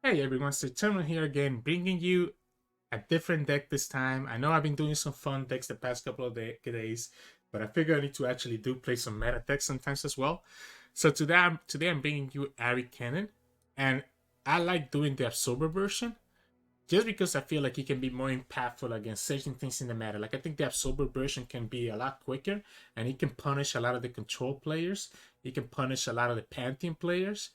Hey everyone, Sirturmund here again, bringing you a different deck this time. I know I've been doing some fun decks the past couple of days, but I figure I need to actually play some meta decks sometimes as well. So today I'm bringing you Ahri Kennen, and I like doing the Absorber version just because I feel like it can be more impactful against certain things in the meta. Like I think the Absorber version can be a lot quicker, and it can punish a lot of the control players. It can punish a lot of the Pantheon players,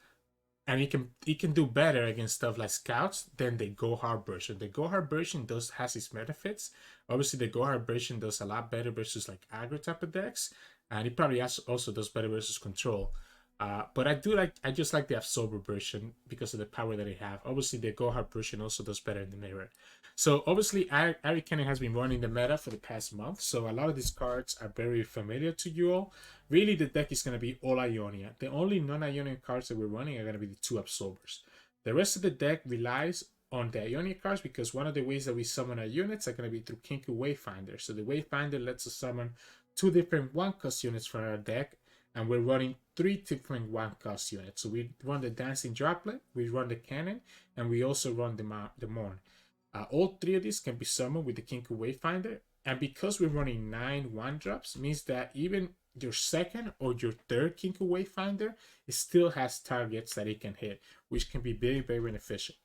and he can do better against stuff like scouts than the go hard version. The go hard version has its benefits. Obviously, the go hard version does a lot better versus like aggro type of decks, and it probably also does better versus control. But I just like the absorber version because of the power that it have. Obviously, the go hard version also does better in the mirror. So obviously, Ahri Kennen has been running the meta for the past month, so a lot of these cards are very familiar to you all. Really, the deck is going to be all Ionia. The only non-Ionian cards that we're running are going to be the two absorbers. The rest of the deck relies on the Ionia cards because one of the ways that we summon our units are going to be through Kinku Wayfinder. So the Wayfinder lets us summon two different one-cost units from our deck, and we're running three different one-cost units. So we run the Dancing Droplet, we run the Cannon, and we also run the Morn. All three of these can be summoned with the Kinku Wayfinder, and because we're running 9 1-drops, means that even your second or your third Kinku Wayfinder, it still has targets that it can hit, which can be very, very beneficial.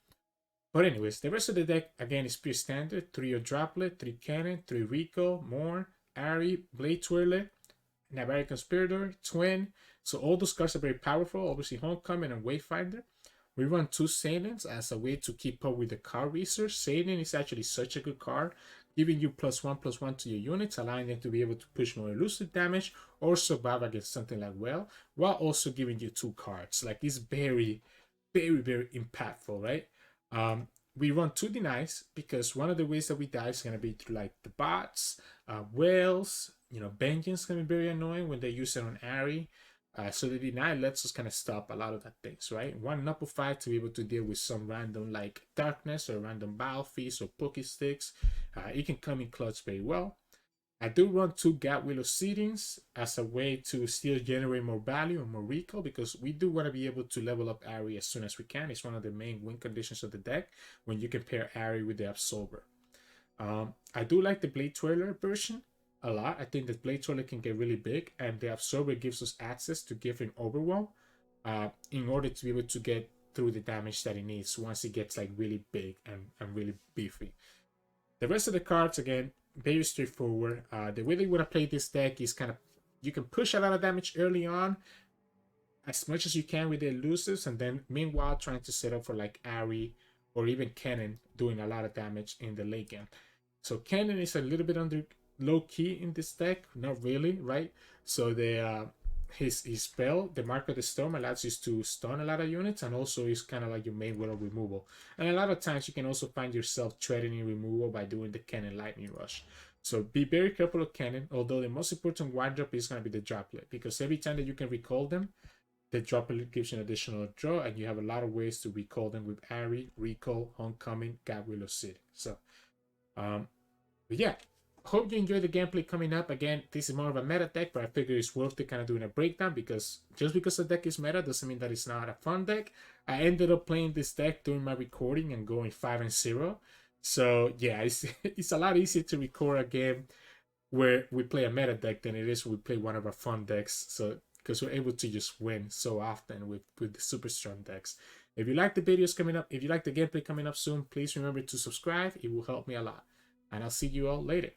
But anyways, the rest of the deck, again, is pretty standard. 3 Droplet, 3 Cannon, 3 Rico, Morn, Ahri, Blade Twirler, Navari Conspirator, Twin. So all those cards are very powerful. Obviously, Homecoming and Wayfinder. We run 2 Saiyans as a way to keep up with the card research. Saiyan is actually such a good card, giving you +1/+1 to your units, allowing them to be able to push more elusive damage or survive against something like Well, while also giving you 2 cards. Like, it's very, very, very impactful, right? We run 2 denies because one of the ways that we die is going to be through like the bots, whales. Vengeance can be very annoying when they use it on Ahri. So the deny lets us kind of stop a lot of that things, right? One Knuckle Fight to be able to deal with some random like Darkness or random Battle Feast or Poke Sticks. It can come in clutch very well. I do run 2 Gap Willow Seedings as a way to still generate more value and more recall because we do want to be able to level up Ahri as soon as we can. It's one of the main win conditions of the deck when you compare Ahri with the Absorber. I do like the Blade Twirler version a lot. I think the Blade Twirler can get really big, and the Absorber gives us access to giving Overwhelm in order to be able to get through the damage that it needs once it gets like really big and really beefy. The rest of the cards, again, very straightforward. The way that you want to play this deck is kind of, you can push a lot of damage early on as much as you can with the elusives, and then meanwhile trying to set up for like Ahri or even Kennen doing a lot of damage in the late game. So Kennen is a little bit under low key in this deck, not really, right? So the his spell, the Mark of the Storm, allows you to stun a lot of units, and also is kind of like your main will of removal. And a lot of times you can also find yourself threatening removal by doing the Kennen Lightning Rush. So be very careful of Kennen, although the most important 1-drop is going to be the Droplet, because every time that you can recall them, the Droplet gives you an additional draw, and you have a lot of ways to recall them with Ahri, Recall, Homecoming, Gap Willow City. So, but yeah, hope you enjoy the gameplay coming up. Again, this is more of a meta deck, but I figure it's worth it kind of doing a breakdown because just because the deck is meta doesn't mean that it's not a fun deck. I ended up playing this deck during my recording and going 5-0. So yeah, it's a lot easier to record a game where we play a meta deck than it is when we play one of our fun decks. So because we're able to just win so often with the super strong decks. If you like the videos coming up, if you like the gameplay coming up soon, please remember to subscribe. It will help me a lot. And I'll see you all later.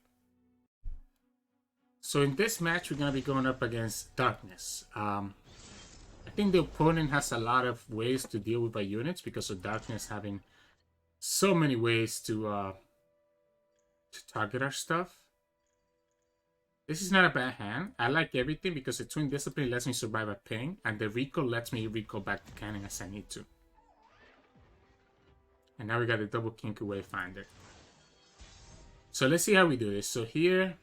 So in this match, we're going to be going up against Darkness. I think the opponent has a lot of ways to deal with our units because of Darkness having so many ways to target our stuff. This is not a bad hand. I like everything because the Twin Discipline lets me survive a ping, and the Recall lets me recall back to Cannon as I need to. And now we got the double Kinku Wayfinder. So let's see how we do this. So here,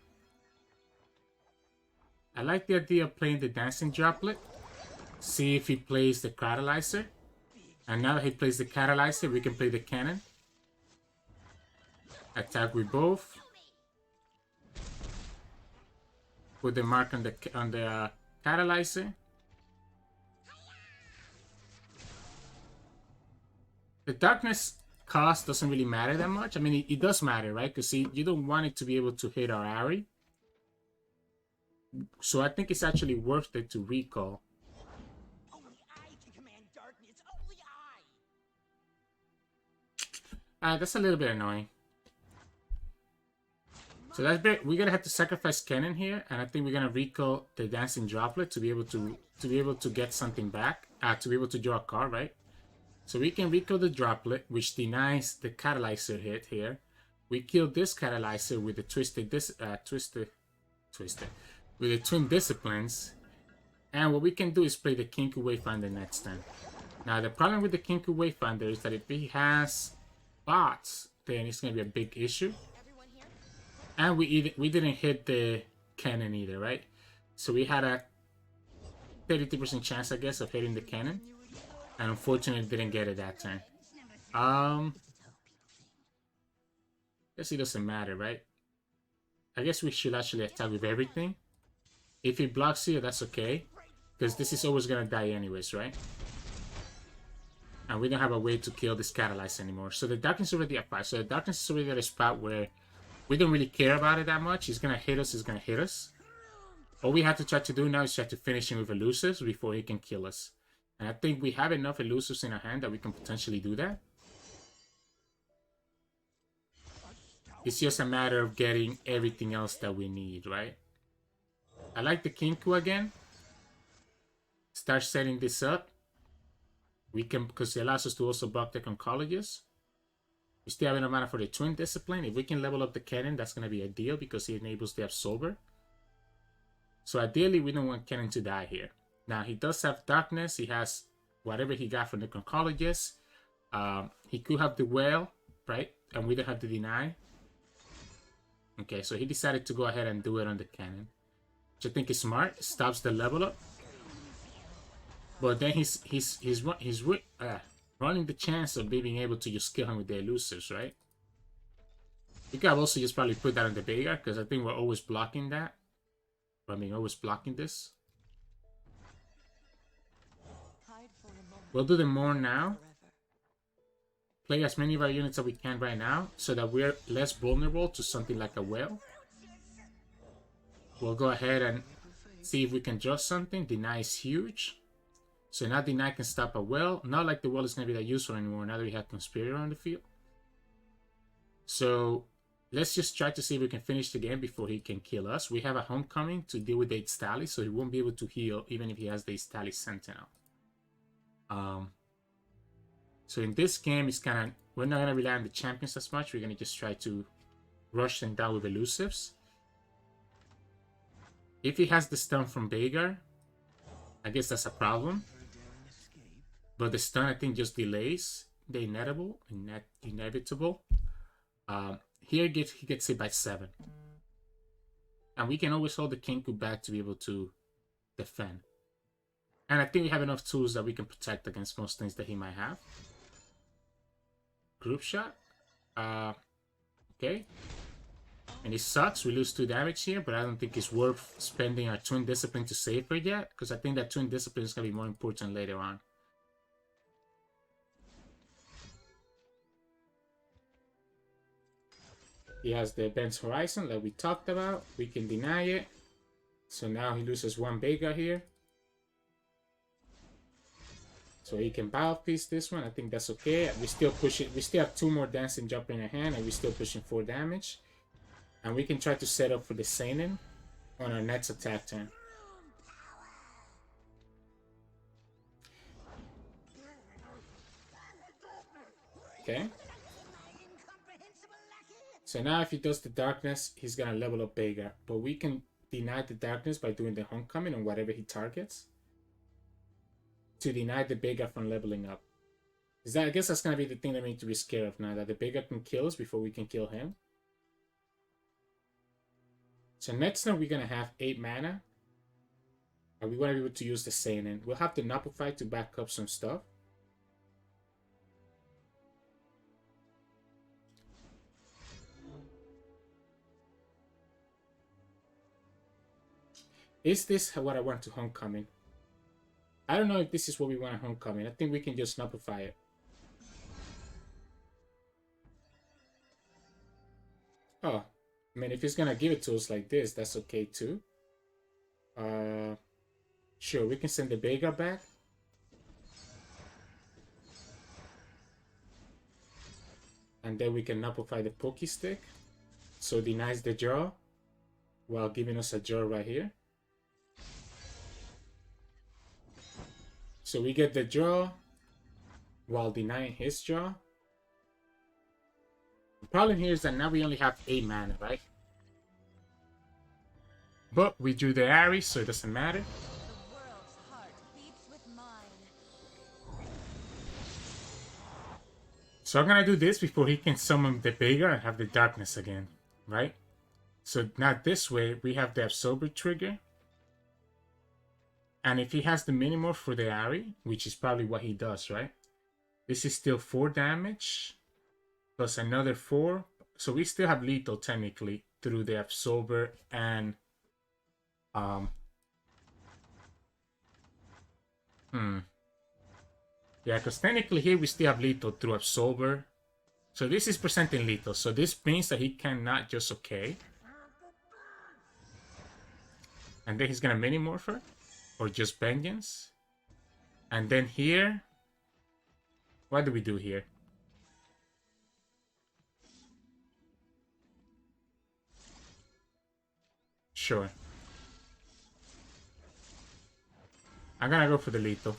I like the idea of playing the Dancing Droplet. See if he plays the Catalyzer. And now that he plays the Catalyzer, we can play the Cannon. Attack with both. Put the mark on the Catalyzer. The darkness cost doesn't really matter that much. I mean, it does matter, right? Because you don't want it to be able to hit our Ahri. So I think it's actually worth it to recall. Only I can command darkness. Only I. That's a little bit annoying. So we're gonna have to sacrifice Kennen here, and I think we're gonna recall the dancing droplet to be able to get something back. To be able to draw a card, right? So we can recall the droplet, which denies the catalyzer hit here. We kill this catalyzer with the twisted with the twin disciplines. And what we can do is play the Kinku Wayfinder next turn. Now the problem with the Kinku Wayfinder is that if he has bots, then it's gonna be a big issue. And we didn't hit the cannon either, right? So we had a 32% chance, I guess, of hitting the cannon. And unfortunately didn't get it that turn. Guess it doesn't matter, right? I guess we should actually attack with everything. If he blocks here, that's okay. Because this is always gonna die anyways, right? And we don't have a way to kill this catalyst anymore. So the darkness is already at 5. So the darkness is already at a spot where we don't really care about it that much. He's gonna hit us, he's gonna hit us. All we have to try to do now is try to finish him with elusives before he can kill us. And I think we have enough elusives in our hand that we can potentially do that. It's just a matter of getting everything else that we need, right? I like the Kinku again. Start setting this up. We can, because it allows us to also block the colleges. We still have enough mana for the twin discipline. If we can level up the cannon, that's going to be ideal because it enables the absorber. So ideally, we don't want Kennen to die here. Now, he does have darkness. He has whatever he got from the colleges. He could have the whale, right? And we don't have to deny. Okay, so he decided to go ahead and do it on the cannon, which I think is smart. Stops the level up. But then he's running the chance of being able to just kill him with the elusives, right? You could have also just probably put that on the Veigar, because I think we're always blocking that. I mean, always blocking this. We'll do the more now. Play as many of our units as we can right now, so that we're less vulnerable to something like a whale. We'll go ahead and see if we can draw something. Deny is huge. So now Deny can stop a whale. Not like the whale is going to be that useful anymore now that we have Conspirator on the field. So let's just try to see if we can finish the game before he can kill us. We have a Homecoming to deal with the Stally, so he won't be able to heal even if he has the Stally Sentinel. So in this game, it's kind of, we're not going to rely on the champions as much. We're going to just try to rush them down with elusives. If he has the stun from Veigar, I guess that's a problem. But the stun, I think, just delays the inevitable. Here he gets hit by 7. And we can always hold the Kinku back to be able to defend. And I think we have enough tools that we can protect against most things that he might have. Group shot. Okay. And it sucks. We lose 2 damage here, but I don't think it's worth spending our Twin Discipline to save her yet, because I think that Twin Discipline is going to be more important later on. He has the Events Horizon that we talked about. We can deny it. So now he loses 1 Veigar here. So he can Battle Piece this one. I think that's okay. We still push it. We still have 2 more Dancing Jumper in our hand, and we're still pushing 4 damage. And we can try to set up for the Seinen on our next attack turn. Okay. So now if he does the darkness, he's going to level up Veigar. But we can deny the darkness by doing the Homecoming on whatever he targets, to deny the Veigar from leveling up. I guess that's going to be the thing that we need to be scared of now, that the Veigar can kill us before we can kill him. So next turn we're going to have 8 mana. And we want to be able to use the Seinen. We'll have the Nopify to back up some stuff. Is this what I want to Homecoming? I don't know if this is what we want to Homecoming. I think we can just Nopify it. I mean, if he's gonna give it to us like this, that's okay too. Sure, we can send the Vega back. And then we can amplify the Poke Stick. So denies the draw while giving us a draw right here. So we get the draw while denying his draw. The problem here is that now we only have 8 mana, right? But we drew the Ahri, so it doesn't matter. The world's heart beats with mine. So I'm gonna do this before he can summon the Vega and have the darkness again, right? So now this way, we have the Absorber trigger. And if he has the Minimorph for the Ahri, which is probably what he does, right? This is still 4 damage, plus another 4. So we still have lethal, technically, through the Absorber and... Yeah, because technically here we still have lethal through Absorber. So this is presenting lethal. So this means that he cannot just okay. And then he's gonna Minimorph her. Or just Vengeance. And then here... What do we do here? Sure. I'm gonna go for the lethal.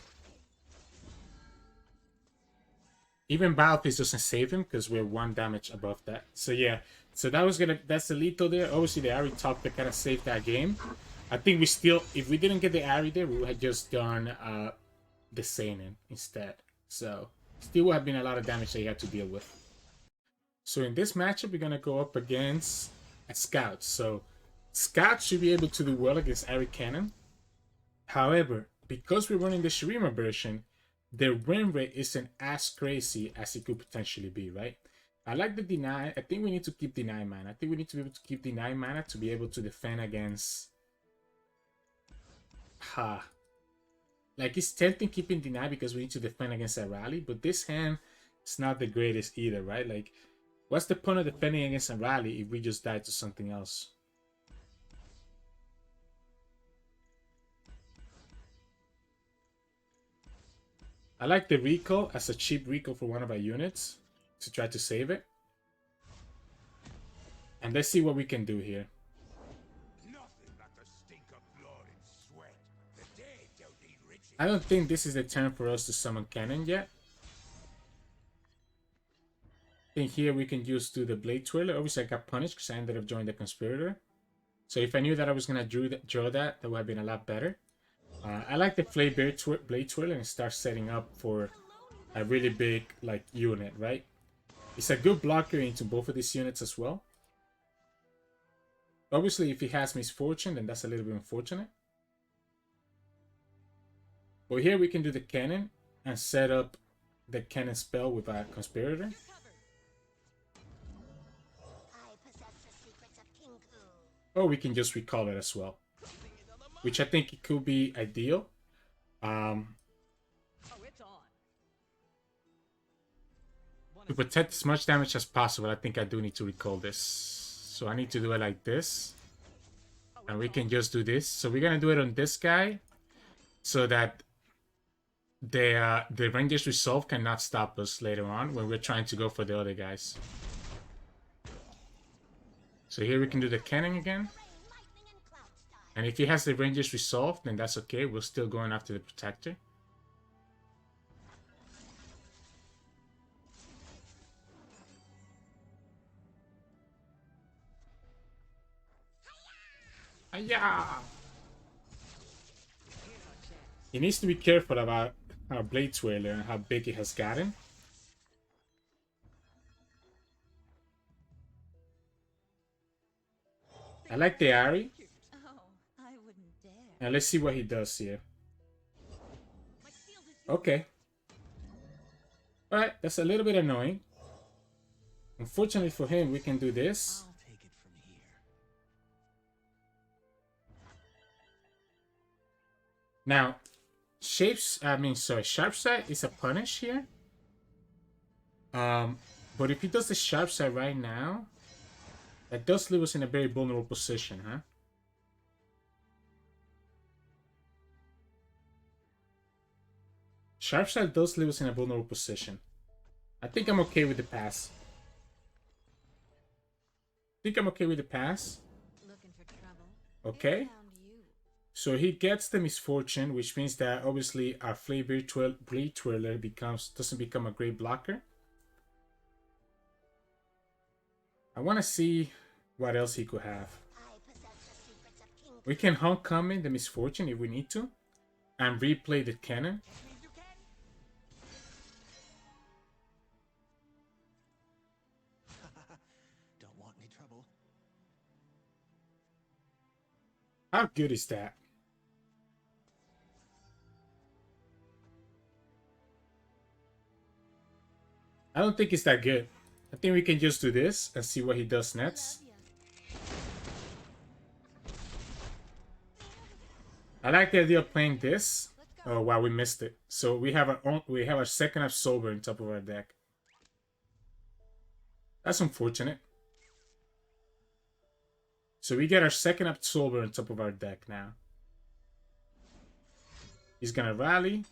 Even Battlefield doesn't save him because we're 1 damage above that. So yeah, so that's the lethal there. Obviously the Ahri top that kind of saved that game. I think we still, if we didn't get the Ahri there, we would have just done the Seinen instead. So still would have been a lot of damage that you had to deal with. So in this matchup, we're gonna go up against a Scout. So Scout should be able to do well against Ahri Kennen. However, because we're running the Shurima version, the win rate isn't as crazy as it could potentially be, right? I like the deny. I think we need to keep deny mana. I think we need to be able to keep deny mana to be able to defend against... Like, it's tempting keeping deny because we need to defend against a rally, but this hand is not the greatest either, right? Like, what's the point of defending against a rally if we just die to something else? I like the recall as a cheap recall for one of our units to try to save it. And let's see what we can do here. I don't think this is the turn for us to summon Kennen yet. I think here we can just do the Blade Twirler. Obviously I got punished because I ended up joining the Conspirator. So if I knew that I was going to draw that would have been a lot better. I like the Blade Twirler and start setting up for a really big like unit, right? It's a good blocker into both of these units as well. Obviously if he has Misfortune, then that's a little bit unfortunate. But here we can do the Kennen and set up the Kennen spell with a Conspirator. Or we can just recall it as well, which I think it could be ideal. To protect as much damage as possible, I think I do need to recall this. So I need to do it like this. And we can just do this. So we're going to do it on this guy so that the Ranger's Resolve cannot stop us later on when we're trying to go for the other guys. So here we can do the Kennen again. And if he has the Ranger's Resolve, then that's okay. We're still going after the Protector. Hiya! He needs to be careful about our Blade Twirler and how big it has gotten. I like the Ahri. And let's see what he does here. Okay. Alright, that's a little bit annoying. Unfortunately for him, we can do this. Now, Sharp Side is a punish here. But if he does the Sharp Side right now, That does leave us in a very vulnerable position, huh? Sharpside does leave us in a vulnerable position. I think I'm okay with the pass. Looking for trouble? Okay. Found you. So he gets the misfortune, which means that obviously our Flame Blade Twirler doesn't become a great blocker. I want to see what else he could have. We can Homecoming the misfortune if we need to, and replay the cannon. Don't want any trouble. How good is that? I don't think it's that good. I think we can just do this and see what he does next. I like the idea of playing this. Oh wow, we missed it. So we have our second Absolver on top of our deck. That's unfortunate. So we get our second Absolver on top of our deck now. He's gonna rally.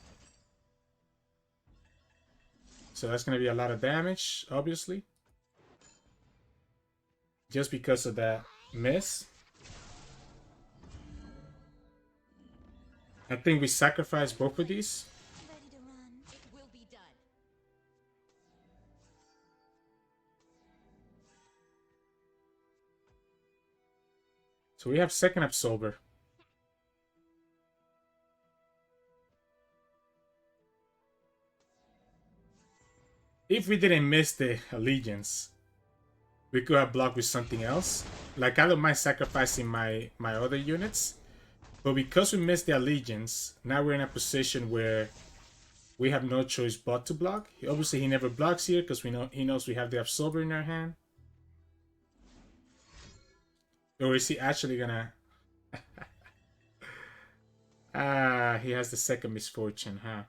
So that's gonna be a lot of damage, obviously. Just because of that miss. I think we sacrifice both of these. Ready to run? It will be done. So we have second Absolver. If we didn't miss the Allegiance, we could have blocked with something else. Like, I don't mind sacrificing my other units. But because we missed the Allegiance, now we're in a position where we have no choice but to block. Obviously, he never blocks here because he knows we have the Absolver in our hand. Or is he actually gonna... he has the second misfortune, huh?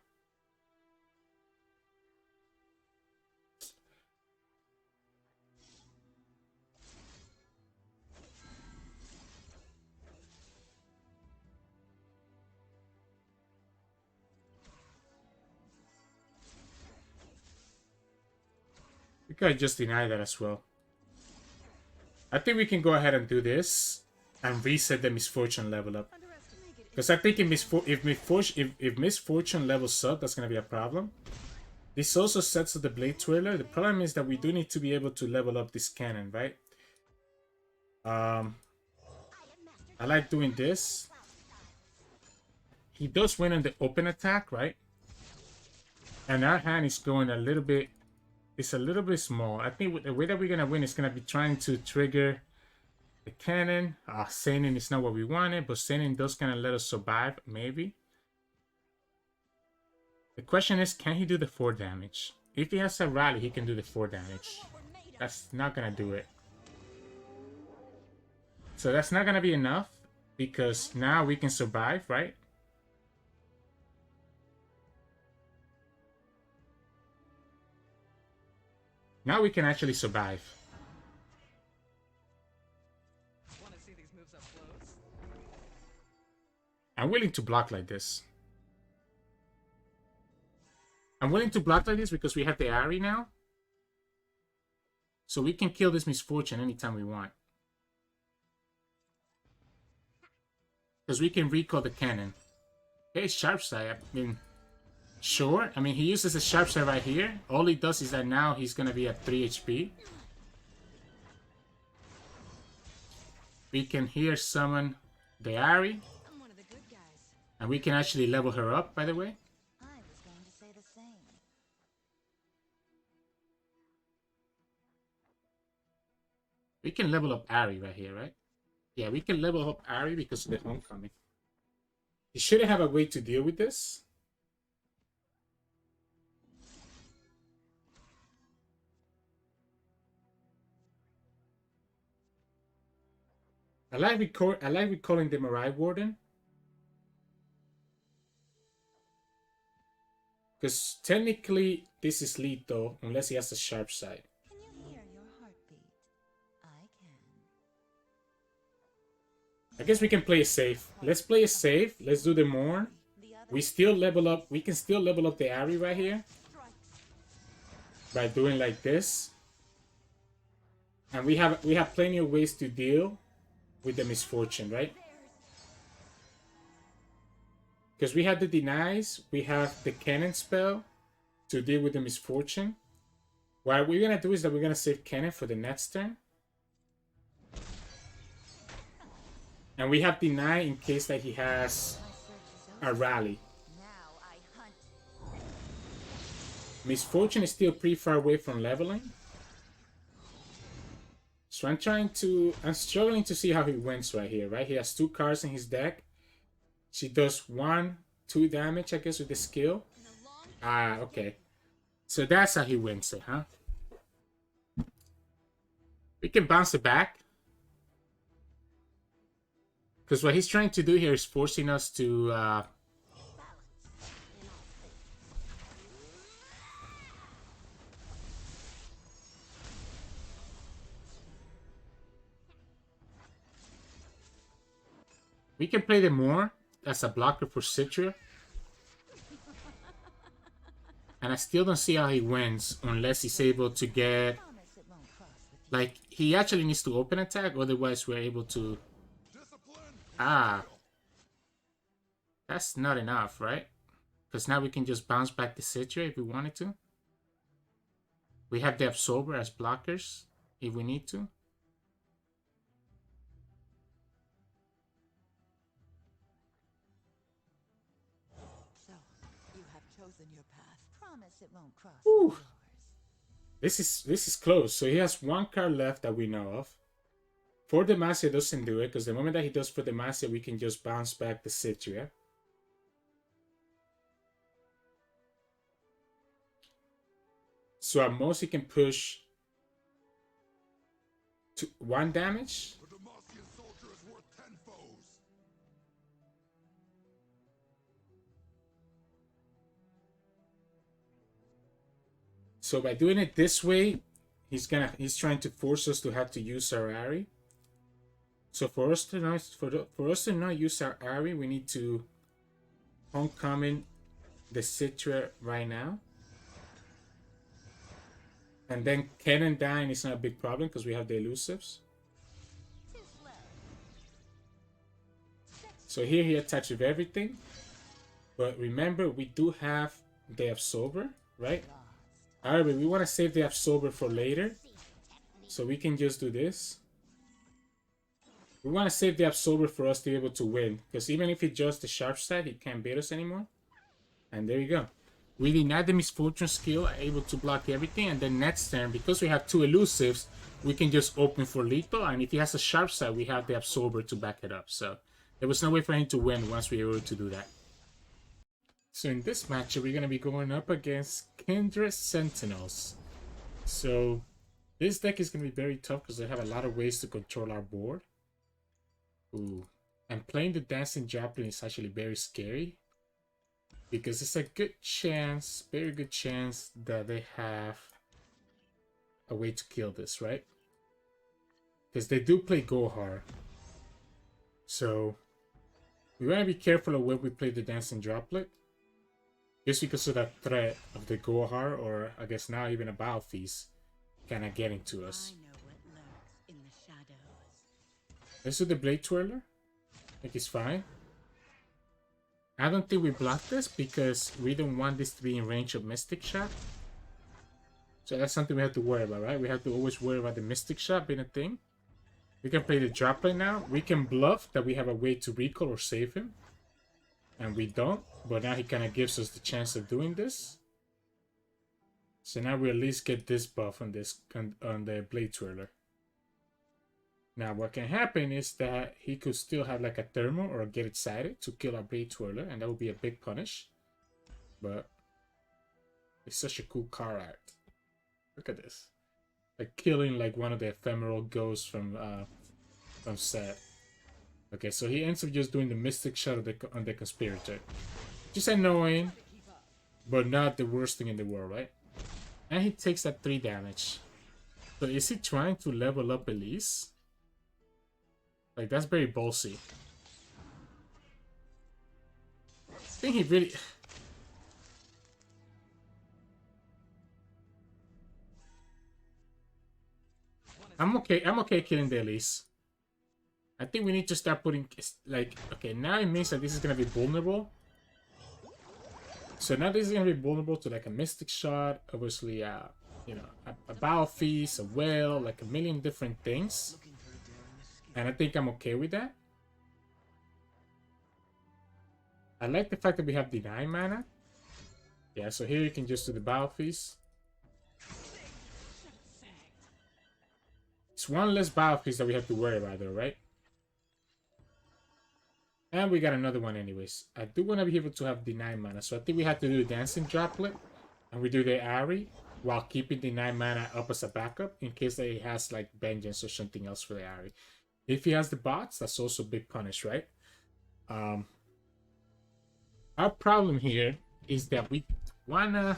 We could just deny that as well. I think we can go ahead and do this and reset the misfortune level up. Because I think if misfortune levels up, that's gonna be a problem. This also sets up the Blade Twirler. The problem is that we do need to be able to level up this cannon, right? I like doing this. He does win on the open attack, right? And our hand is going a little bit... It's a little bit small. I think the way that we're gonna win is gonna be trying to trigger the cannon. Saining is not what we wanted, but Saining does kind of let us survive, maybe. The question is, can he do the 4 damage? If he has a rally, he can do the 4 damage. That's not gonna do it. So that's not gonna be enough, because now we can survive, right? Now we can actually survive. Want to see these moves up close? I'm willing to block like this. I'm willing to block like this because we have the Ahri now. So we can kill this misfortune anytime we want. Because we can recall the cannon. Okay, sharp side. I mean, sure. I mean, he uses a sharp side right here. All he does is that now he's going to be at 3 HP. We can here summon the Ahri. I'm one of the good guys. And we can actually level her up, by the way. I was going to say the same. We can level up Ahri right here, right? Yeah, we can level up Ahri because of the homecoming. He shouldn't have a way to deal with this. I like recalling the Mirai Warden. Because technically this is lethal unless he has a sharp side. Can you hear your heartbeat? I can. I guess we can play it safe. Let's play it safe. Let's do the more. We still level up. We can still level up the Ahri right here by doing like this. And we have plenty of ways to deal with the misfortune, right? Because we have the denies, we have the Kennen spell to deal with the misfortune. What we're gonna do is that we're gonna save Kennen for the next turn. And we have deny in case that he has a rally. Misfortune is still pretty far away from leveling. So I'm struggling to see how he wins right here, right? He has 2 cards in his deck. She does 1-2 damage, I guess, with the skill. Ah, okay. So that's how he wins it, huh? We can bounce it back. Because what he's trying to do here is forcing us to... We can play the more as a blocker for Citra. And I still don't see how he wins unless he's able to get... Like, he actually needs to open attack, otherwise we're able to... Ah. That's not enough, right? Because now we can just bounce back the Citra if we wanted to. We have the Absorber as blockers if we need to. So, you have chosen your path. Promise it won't cross Ooh. yours. This is close. So he has 1 card left that we know of. For Demacia doesn't do it, because the moment that he does for Demacia, we can just bounce back the Citra. So at most he can push to 1 damage. So by doing it this way, he's trying to force us to have to use our Ahri. So for us to not use our Ahri, we need to homecoming the Citra right now. And then Kennen dying is not a big problem because we have the elusives. So here he attacks with everything. But remember, we do have the Absorber, right? However, we want to save the Absorber for later. So we can just do this. We want to save the Absorber for us to be able to win. Because even if he adjusts the sharp side, he can't beat us anymore. And there you go. We deny the Misfortune skill, able to block everything. And then next turn, because we have 2 elusives, we can just open for lethal. And if he has a sharp side, we have the Absorber to back it up. So there was no way for him to win once we were able to do that. So in this matchup, we're going to be going up against Kindred Sentinels. So this deck is going to be very tough because they have a lot of ways to control our board. Ooh. And playing the Dancing Joplin is actually very scary. Because it's a good chance, very good chance that they have a way to kill this, right? Because they do play Gohar. So we want to be careful of where we play the Dancing Droplet. Just because of that threat of the Gohar, or I guess now even a Battle Feast, kind of getting to us. I know what lurks in the shadows. Let's do the Blade Twirler. I think it's fine. I don't think we block this because we don't want this to be in range of Mystic Shot. So that's something we have to worry about, right? We have to always worry about the Mystic Shot being a thing. We can play the Droplet now. We can bluff that we have a way to recall or save him. And we don't. But now he kind of gives us the chance of doing this. So now we at least get this buff on this on the Blade Twirler. Now what can happen is that he could still have like a thermal or get excited to kill our Blade Twirler, and that would be a big punish. But it's such a cool card art. Look at this. Like killing like one of the ephemeral ghosts from Set. Okay, so he ends up just doing the Mystic Shot on the Conspirator. Just annoying, but not the worst thing in the world, right? And he takes that 3 damage. So is he trying to level up Elise? Like, that's very ballsy. I think he really... I'm okay killing the Elise. I think we need to start putting, like, okay, now it means that this is gonna be vulnerable. So now this is gonna be vulnerable to like a Mystic Shot, obviously, you know, a Battle Feast, a Whale, like a million different things. And I think I'm okay with that. I like the fact that we have Deny Mana. Yeah, so here you can just do the Battle Feast. It's one less Battle Feast that we have to worry about though, right? And we got another one anyways. I do want to be able to have Deny Mana, so I think we have to do the Dancing Droplet. And we do the Ahri while keeping Deny Mana up as a backup in case that he has like Vengeance or something else for the Ahri. If he has the bots, that's also a big punish, right? Our problem here is that we wanna...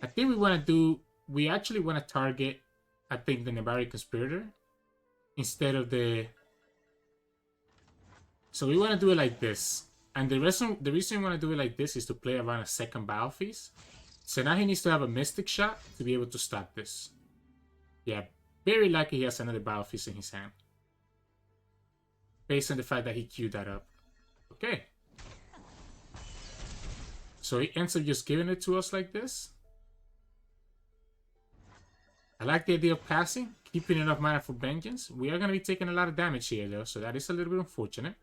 I think we wanna do... We actually wanna target, I think, the Nebari Conspirator instead of the... So we wanna do it like this. And the reason we wanna do it like this is to play around a second Battle Feast. So now he needs to have a Mystic Shot to be able to stop this. Yeah, very likely he has another Battle Feast in his hand. Based on the fact that he queued that up. Okay. So he ends up just giving it to us like this. I like the idea of passing, keeping enough mana for Vengeance. We are going to be taking a lot of damage here though, so that is a little bit unfortunate.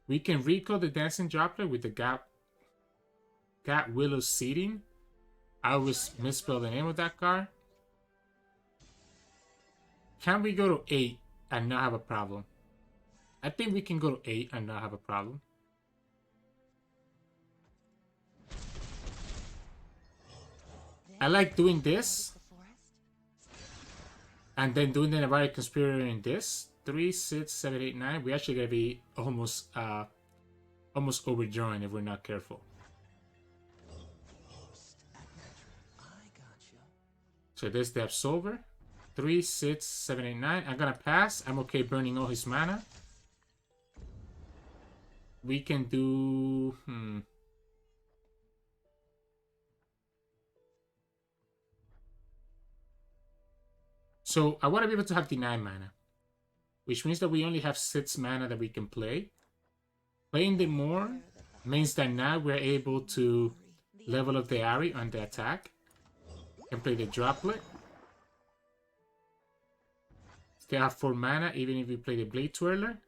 We can recall the Dancing Droplet with the Gat Willow Seeding. I always misspell the name of that card. Can we go to 8 and not have a problem? I think we can go to 8 and not have a problem. I like doing this. And then doing the Nebari Conspirator in this. 3, 6, 7, 8, 9. We're actually going to be almost overdrawn if we're not careful. So there's the Absolver. 3, 6, 7, 8, 9. I'm going to pass. I'm okay burning all his mana. We can do... So I want to be able to have Deny Mana, which means that we only have 6 mana that we can play. Playing the more means that now we're able to level up the Ahri on the attack and play the Droplet. Still have 4 mana even if we play the Blade Twirler.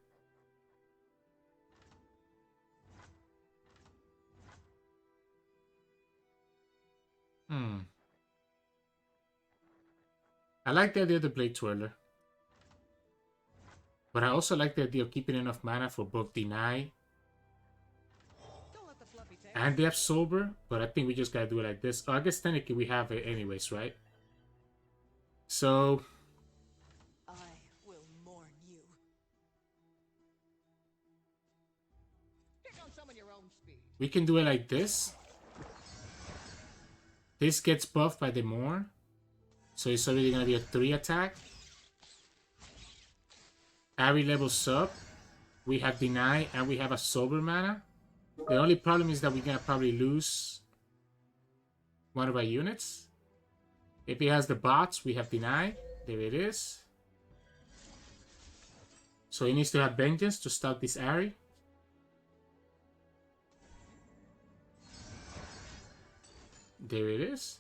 I like the idea of the Blade Twirler. But I also like the idea of keeping enough mana for both Deny and the Absolver. But I think we just gotta do it like this. Oh, I guess technically we have it anyways, right? So... I will mourn you. Pick on some of your own speed. we can do it like this. This gets buffed by the more. So it's already going to be a 3 attack. Ahri levels up. We have Deny and we have a Sober mana. The only problem is that we're going to probably lose one of our units. If he has the bots, we have Deny. There it is. So he needs to have Vengeance to stop this Ahri. There it is.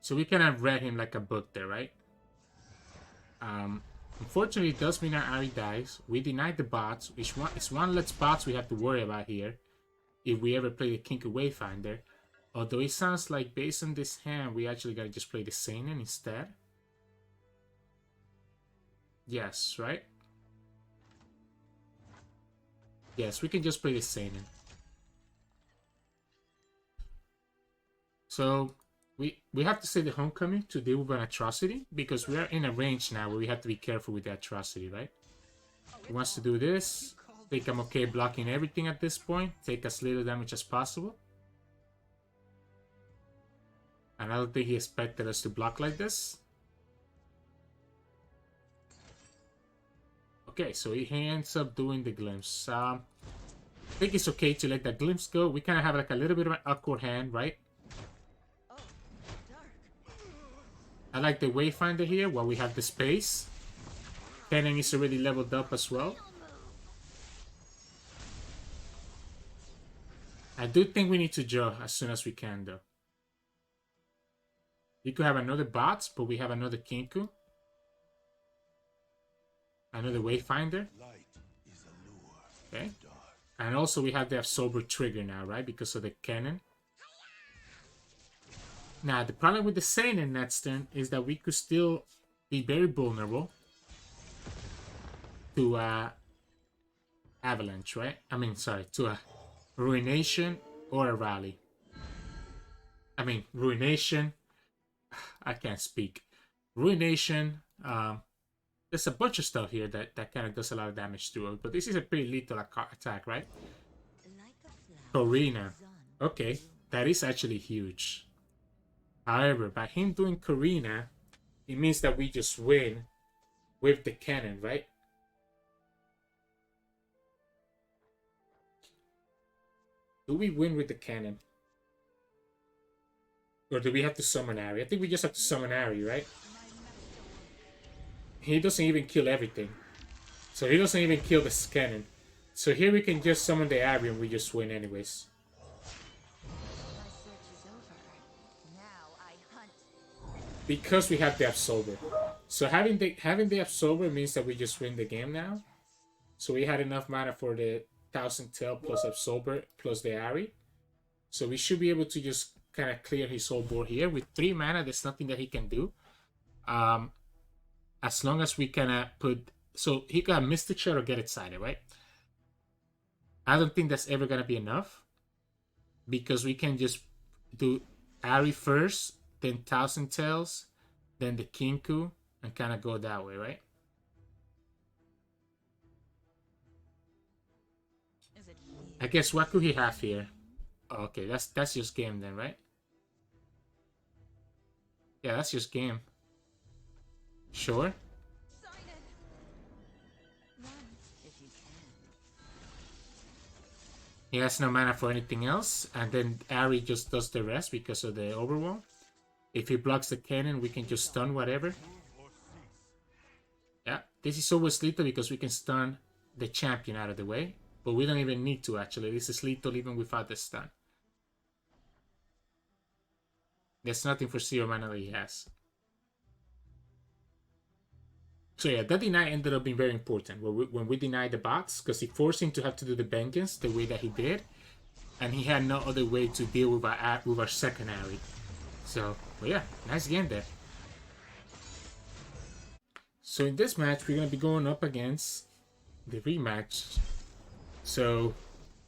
So we kind of read him like a book there, right? Unfortunately, it does mean our Ahri dies. We denied the bots, which it's one less bots we have to worry about here if we ever play the Kinky Wayfinder. Although it sounds like based on this hand, we actually gotta just play the Seinen instead. Yes, right? Yes, we can just play the Seinen. So we have to say the Homecoming to deal with an Atrocity because we are in a range now where we have to be careful with the Atrocity, right? He wants to do this. I think I'm okay blocking everything at this point. Take as little damage as possible. And I don't think he expected us to block like this. Okay, so he ends up doing the glimpse. I think it's okay to let that glimpse go. We kind of have like a little bit of an awkward hand, right? Oh, dark. I like the Wayfinder here while we have the space. Kennen is already leveled up as well. I do think we need to draw as soon as we can, though. We could have another bot, but we have another Kinku. Another Wayfinder. Okay. And also we have the Absorber trigger now, right? Because of the Kennen. Now, the problem with the Seinen next turn is that we could still be very vulnerable to Avalanche, right? I mean, sorry, to a Ruination or a Rally. I mean, Ruination. I can't speak. Ruination. There's a bunch of stuff here that kind of does a lot of damage to it. But this is a pretty lethal attack, right? Corina. Okay, that is actually huge. However, by him doing Corina, it means that we just win with the Kennen, right? Do we win with the Kennen? Or do we have to summon Ahri? I think we just have to summon Ahri, right? He doesn't even kill everything. So he doesn't even kill the Kennen. So here we can just summon the Ahri and we just win anyways. My search is over. Now I hunt. Because we have the Absolver. So having the Absolver means that we just win the game now. So we had enough mana for the Thousand Tail plus Absolver plus the Ahri. So we should be able to just kind of clear his whole board here. With 3 mana, there's nothing that he can do. As long as we kind of put... So he can Mystic Shot or get excited, right? I don't think that's ever going to be enough. Because we can just do Ahri first, then Thousand Tails, then the Kinku, and kind of go that way, right? I guess what could he have here? Oh, okay, that's just game then, right? Yeah, that's just game. Sure. He has no mana for anything else, and then Ahri just does the rest because of the Overwhelm. If he blocks the Kennen, we can just stun whatever. Yeah, this is always lethal because we can stun the champion out of the way. But we don't even need to, actually. This is lethal even without the stun. There's nothing for 0 mana that he has. So yeah, that deny ended up being very important when we denied the bots, because it forced him to have to do the vengeance the way that he did, and he had no other way to deal with our secondary. So, well, yeah, nice game there. So in this match, we're gonna be going up against the rematch. So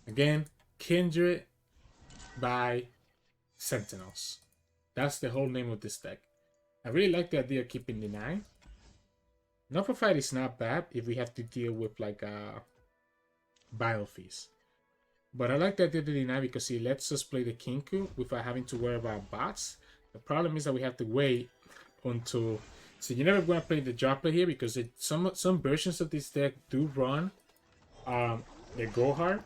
again, Kindred by Sentinels. That's the whole name of this deck. I really like the idea of keeping the 9. Nova Fight is not bad if we have to deal with like Biofeast. But I like the idea of the 9 because it lets us play the Kinku without having to worry about bots. The problem is that we have to wait until... So you're never going to play the Droplet here because some versions of this deck do run the Go Hard.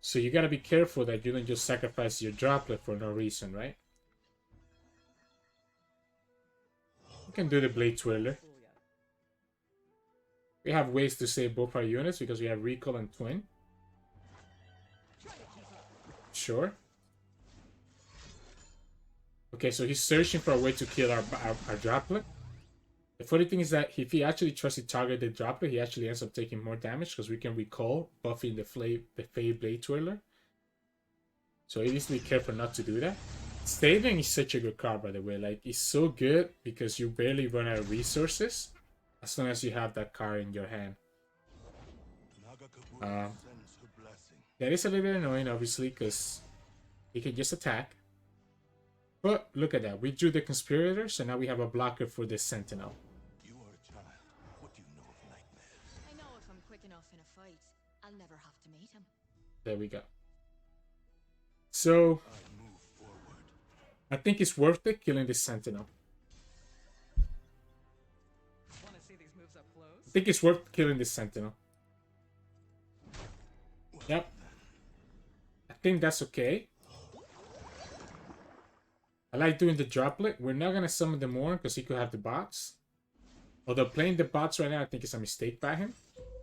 So you got to be careful that you don't just sacrifice your Droplet for no reason, right? You can do the Blade Twirler. We have ways to save both our units because we have Recall and Twin. Sure. Okay, so he's searching for a way to kill our Droplet. The funny thing is that if he actually tries to target the Droplet, he actually ends up taking more damage because we can recall, buffing the Fey Blade Twirler. So he needs to be careful not to do that. Staving is such a good card, by the way. Like, it's so good because you barely run out of resources as long as you have that card in your hand. That is a little bit annoying, obviously, because he can just attack. But look at that. We drew the Conspirator, so now we have a blocker for the Sentinel. You are a child. What do you know of nightmares? I know if I'm quick enough in a fight, I'll never have to meet him. There we go. So, I think it's worth it killing the Sentinel. Want to see these moves up close? I think it's worth killing this Sentinel. Yep. I think that's okay. I like doing the droplet. We're not going to summon the Morn because he could have the bots. Although playing the bots right now I think is a mistake by him.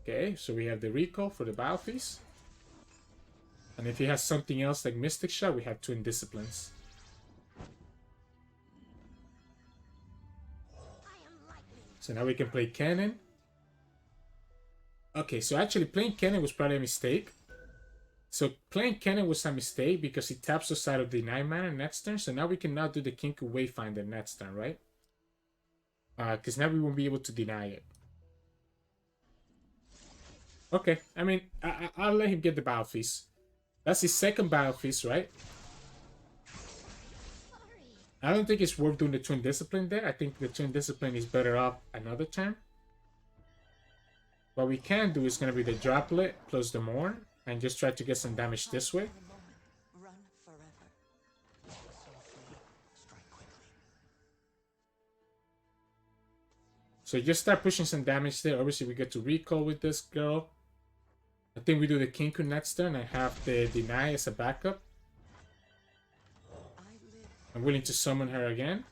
Okay, so we have the recall for the Battle Feast. And if he has something else like Mystic Shot, we have Twin Disciplines. So now we can play Kennen. Okay, so actually playing Kennen was probably a mistake. So playing Kennen was a mistake because he taps the side of the 9 mana next turn. So now we can now do the Kinku Wayfinder next turn, right? Because now we won't be able to deny it. Okay, I mean, I'll let him get the Battle Feast. That's his second Battle Feast, right? I don't think it's worth doing the Twin Discipline there. I think the Twin Discipline is better off another turn. What we can do is going to be the Droplet plus the Morn. And just try to get some damage this way. Run forever. So just start pushing some damage there. Obviously, we get to recall with this girl. I think we do the Kinku next turn and have the Deny as a backup. I'm willing to summon her again.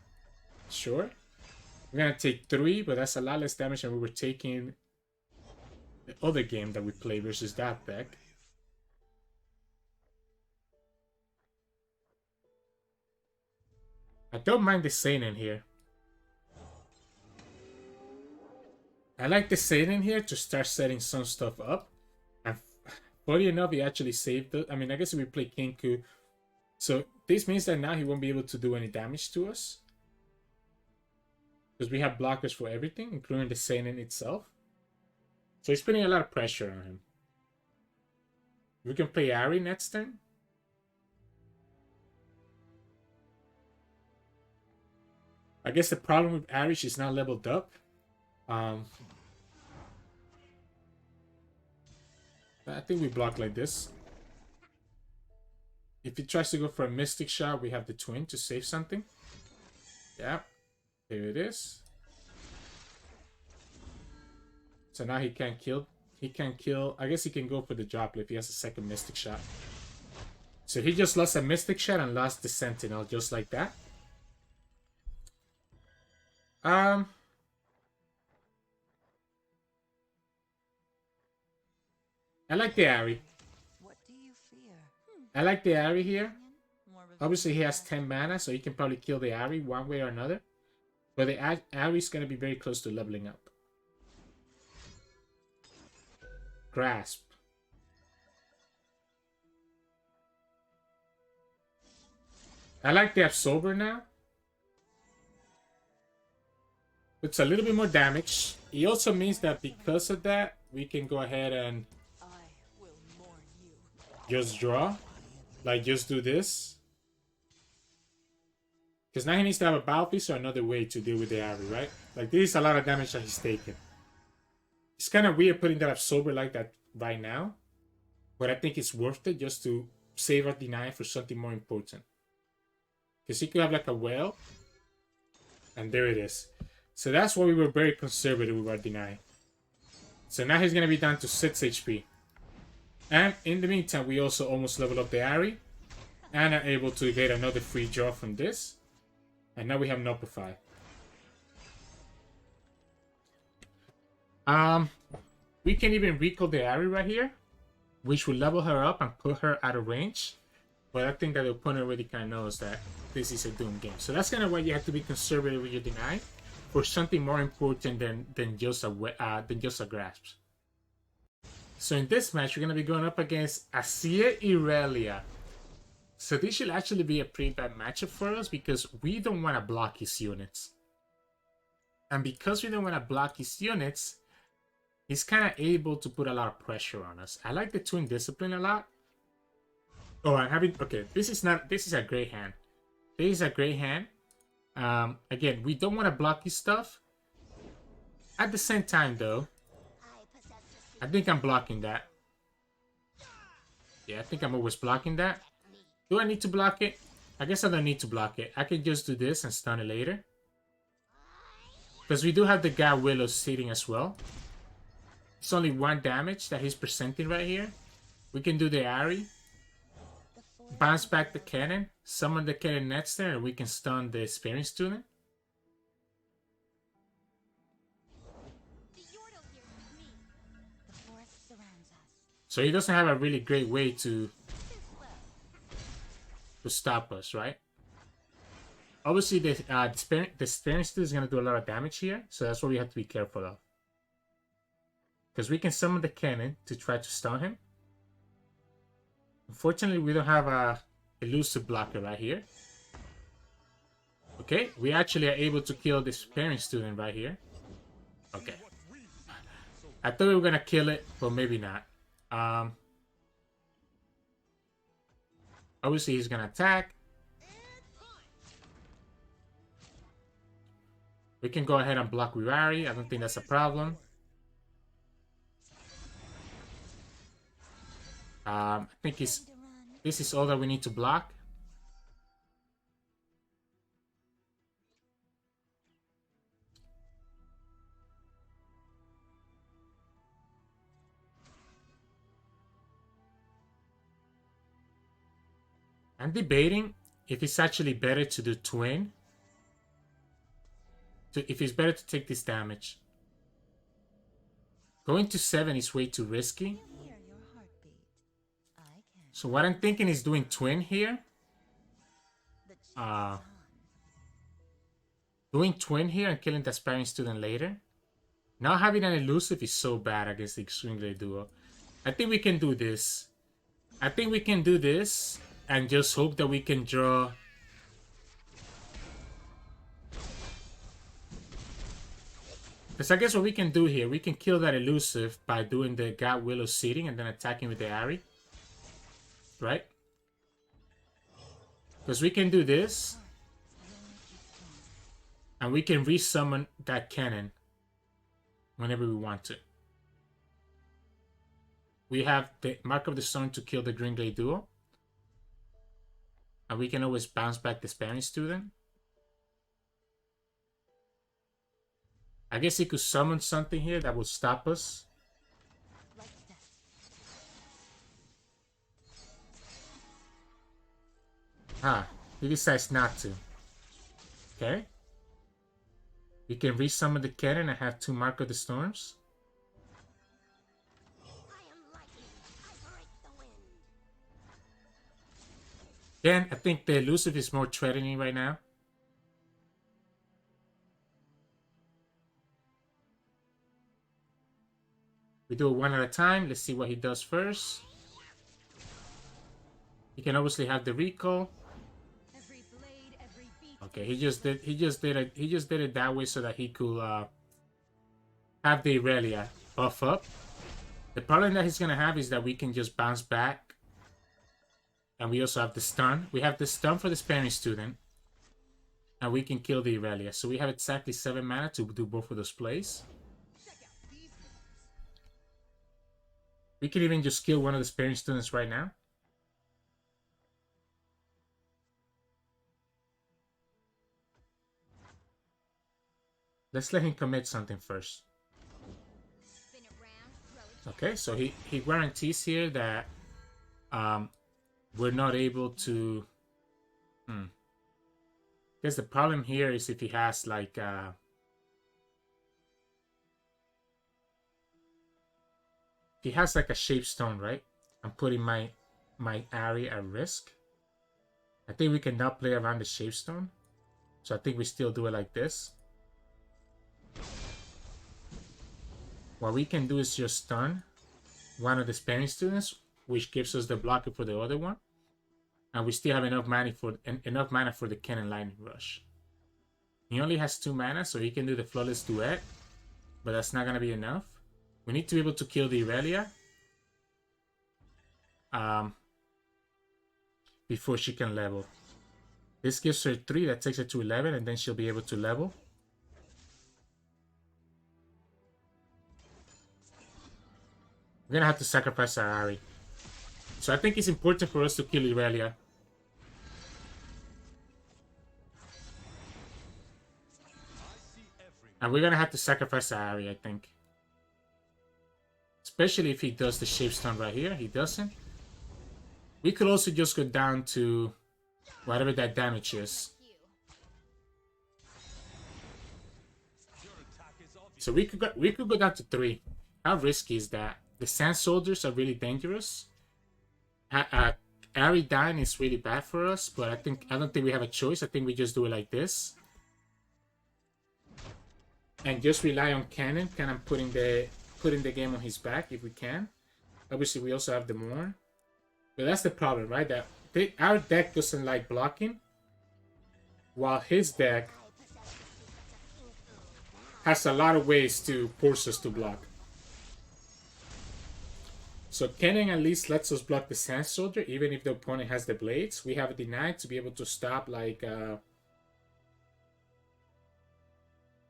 Sure. We're going to take 3, but that's a lot less damage than we were taking the other game that we played versus that deck. I don't mind the Seinen here. I like the Seinen here to start setting some stuff up. And funny enough, he actually saved it. I mean, I guess we play Kinku. So this means that now he won't be able to do any damage to us. Because we have blockers for everything, including the Seinen itself. So he's putting a lot of pressure on him. We can play Ahri next turn. I guess the problem with Ahri, she's not leveled up. I think we block like this. If he tries to go for a Mystic Shot, we have the Twin to save something. Yeah, here it is. So now he can't kill. He can't kill. I guess he can go for the Droplet if he has a second Mystic Shot. So he just lost a Mystic Shot and lost the Sentinel just like that. I like the Ahri. What do you fear? I like the Ahri here. Obviously, he has 10 mana, so he can probably kill the Ahri one way or another. But the Ahri is going to be very close to leveling up. Grasp. I like the Absorber now. It's a little bit more damage. It also means that because of that, we can go ahead and I will mourn you. just draw. Like, just do this. Because now he needs to have a Battle Piece or another way to deal with the Ahri, right? Like, this is a lot of damage that he's taking. It's kind of weird putting that Absorber like that right now. But I think it's worth it just to save our Deny for something more important. Because he could have like a Whale. And there it is. So that's why we were very conservative with our Deny. So now he's going to be down to 6 HP. And in the meantime, we also almost leveled up the Ahri. And are able to get another free draw from this. And now we have Nopify. We can even recall the Ahri right here. Which will level her up and put her out of range. But I think that the opponent already kind of knows that this is a Doom game. So that's kind of why you have to be conservative with your Deny. For something more important than just a grasp. So in this match, we're going to be going up against Azir Irelia. So this should actually be a pretty bad matchup for us because we don't want to block his units. And because we don't want to block his units, he's kind of able to put a lot of pressure on us. I like the Twin Discipline a lot. Oh, I'm having... Okay, this is a great hand. This is a great hand. Again, we don't want to block his stuff. At the same time, though, I think I'm blocking that. Yeah, I think I'm always blocking that. Do I need to block it? I guess I don't need to block it. I can just do this and stun it later. Because we do have the God Willow sitting as well. It's only 1 damage that he's presenting right here. We can do the Ahri, bounce back the cannon, summon the cannon next turn, and we can stun the Sparing Student. The forest surrounds us. So he doesn't have a really great way to stop us, right? Obviously, the Sparing Student is going to do a lot of damage here, so that's what we have to be careful of. Because we can summon the cannon to try to stun him. Unfortunately, we don't have a elusive blocker right here. Okay, we actually are able to kill the Sparing Student right here. Okay. I thought we were gonna kill it, but maybe not. Obviously, he's gonna attack. We can go ahead and block with Ahri. I don't think that's a problem. I think this is all that we need to block. I'm debating if it's actually better to do twin. If it's better to take this damage. Going to 7 is way too risky. Hear your heartbeat. I can. So what I'm thinking is doing twin here. The chase on. Doing twin here and killing the Sparing Student later. Now having an elusive is so bad against the Extreme Glade duo. I think we can do this. I think we can do this and just hope that we can draw. Because I guess what we can do here, we can kill that elusive by doing the God Willow seeding and then attacking with the Ahri. Right? Because we can do this. And we can resummon that cannon whenever we want to. We have the Mark of the Stone to kill the Green Glade duo. And we can always bounce back the Sparing Student. I guess he could summon something here that would stop us. Ah, he decides not to. Okay. We can resummon the cannon and have 2 Mark of the Storms. Again, I think the elusive is more threatening right now. We do it one at a time. Let's see what he does first. He can obviously have the recall. Okay, he just did it that way so that he could have the Irelia buff up. The problem that he's gonna have is that we can just bounce back. And we also have the stun. We have the stun for the Sparing Student. And we can kill the Irelia. So we have exactly 7 mana to do both of those plays. We can even just kill one of the Sparing Students right now. Let's let him commit something first. Okay, so he guarantees here that we're not able to... I guess the problem here is if he has like... he has like a Shapestone, right? I'm putting my Ahri at risk. I think we can now play around the Shapestone. So I think we still do it like this. What we can do is just stun one of the Sparing Students, which gives us the blocker for the other one. And we still have enough mana for the Cannon Lightning Rush. He only has 2 mana, so he can do the Flawless Duet. But that's not going to be enough. We need to be able to kill the Irelia before she can level. This gives her 3, that takes her to 11, and then she'll be able to level. We're gonna have to sacrifice our Ahri. So I think it's important for us to kill Irelia. And we're gonna have to sacrifice our Ahri, I think. Especially if he does the shape stun right here. He doesn't. We could also just go down to whatever that damage is. So we could go down to 3. How risky is that? The Sand Soldiers are really dangerous. Ahri dying is really bad for us, but I don't think we have a choice. I think we just do it like this. And just rely on Kennen, kind of putting the game on his back if we can. Obviously, we also have the Morn. But that's the problem, right? That our deck doesn't like blocking, while his deck has a lot of ways to force us to block. So Kennen at least lets us block the Sand Soldier, even if the opponent has the blades. We have a deny to be able to stop like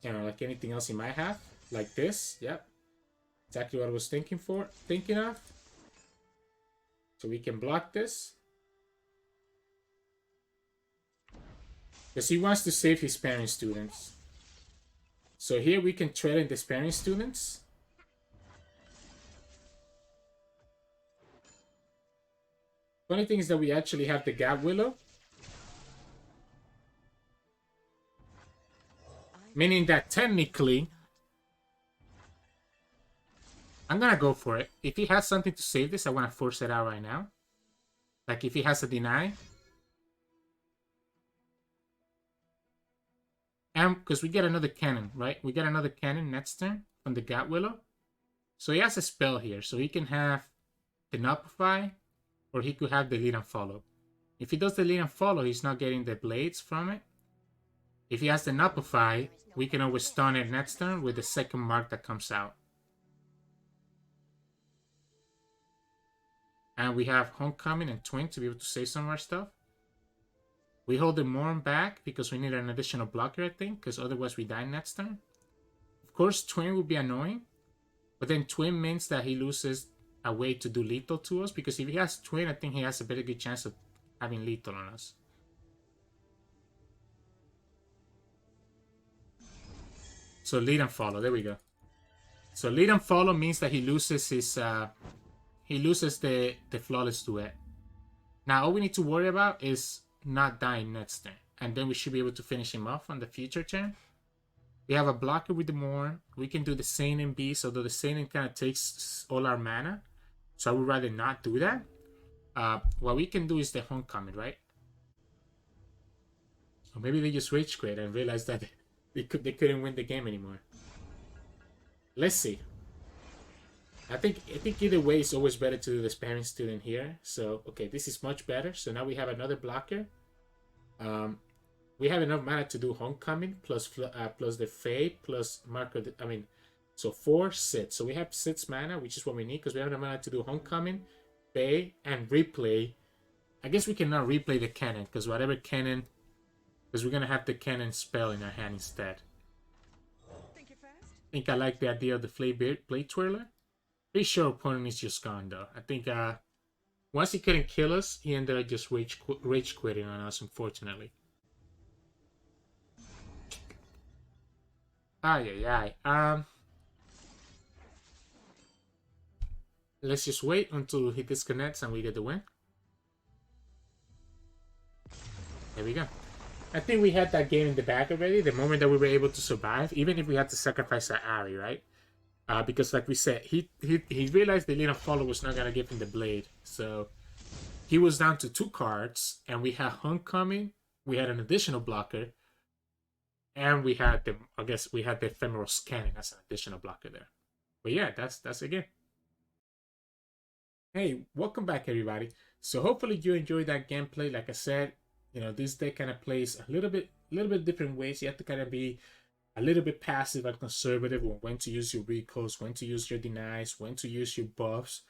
like anything else he might have, like this. Yep, exactly what I was thinking of. So we can block this. Because he wants to save his sparring students. So here we can trade in the sparring students. Funny thing is that we actually have the Gap Willow. Meaning that technically, I'm gonna go for it. If he has something to save this, I want to force it out right now. Like if he has a deny. And because we get another cannon, right? We get another cannon next turn from the Gap Willow. So he has a spell here. So he can have the Nullify, or he could have the Lead and Follow. If he does the Lead and Follow, he's not getting the blades from it. If he has the Nullify, we can always stun it next turn with the second mark that comes out. And we have Homecoming and Twin to be able to save some of our stuff. We hold the Morn back because we need an additional blocker, I think, because otherwise we die next turn. Of course, Twin would be annoying, but then Twin means that he loses a way to do lethal to us, because if he has Twin, I think he has a very good chance of having lethal on us. So Lead and Follow, there we go. So Lead and Follow means that he loses his the Flawless Duet. Now all we need to worry about is not dying next turn, and then we should be able to finish him off on the future turn. We have a blocker with the Morn. We can do the Seinen Beast, although the Seinen kind of takes all our mana, so I would rather not do that. What we can do is the Homecoming, right? Or maybe they just rage quit and realized that they couldn't win the game anymore. Let's see. I think either way it's always better to do the sparring student here. So okay, this is much better. So now we have another blocker. We have enough mana to do Homecoming plus the Fade plus Marker. So 4, 6. So we have 6 mana, which is what we need because we have enough mana to do Homecoming, Fade, and replay. I guess we cannot replay the cannon because whatever cannon, because we're gonna have the cannon spell in our hand instead. Think you're fast? I think I like the idea of the Blade Twirler. Pretty sure opponent is just gone though. I think once he couldn't kill us, he ended up just rage quitting on us, unfortunately. Let's just wait until he disconnects and we get the win. There we go. I think we had that game in the bag already. The moment that we were able to survive, even if we had to sacrifice our Ahri, right? Because like we said, he realized the Lead and Follow was not gonna give him the blade, so he was down to 2 cards, and we had Homecoming, we had an additional blocker, and we had the Ephemeral Scanning as an additional blocker there. But yeah, that's a game. Hey, welcome back everybody. So hopefully you enjoyed that gameplay. Like I said, this deck kind of plays a little bit different ways. You have to kind of be a little bit passive and conservative on when to use your recalls, when to use your denies, when to use your buffs,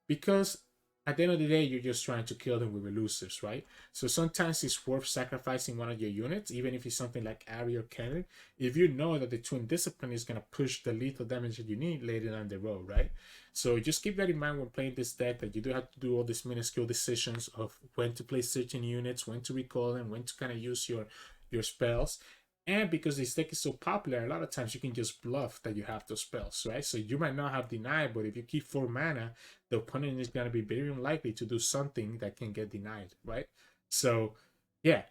because at the end of the day, you're just trying to kill them with elusives, right? So sometimes it's worth sacrificing one of your units, even if it's something like Ahri or Kennen, if you know that the Twin Discipline is going to push the lethal damage that you need later down the road, right? So just keep that in mind when playing this deck, that you do have to do all these minuscule decisions of when to play certain units, when to recall them, when to kind of use your spells. And because this deck is so popular, a lot of times you can just bluff that you have those spells, right? So you might not have denied, but if you keep 4 mana, the opponent is going to be very unlikely to do something that can get denied, right? So, yeah.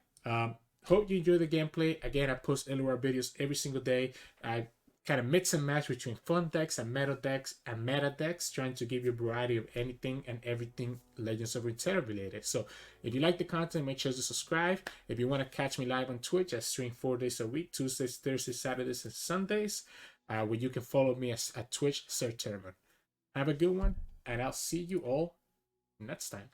Hope you enjoy the gameplay. Again, I post LOR videos every single day. I kind of mix and match between fun decks and meta decks, trying to give you a variety of anything and everything Legends of Runeterra related. So if you like the content, make sure to subscribe. If you want to catch me live on Twitch, I stream 4 days a week, Tuesdays, Thursdays, Saturdays, and Sundays, where you can follow me at Twitch Sirturmund. Have a good one, and I'll see you all next time.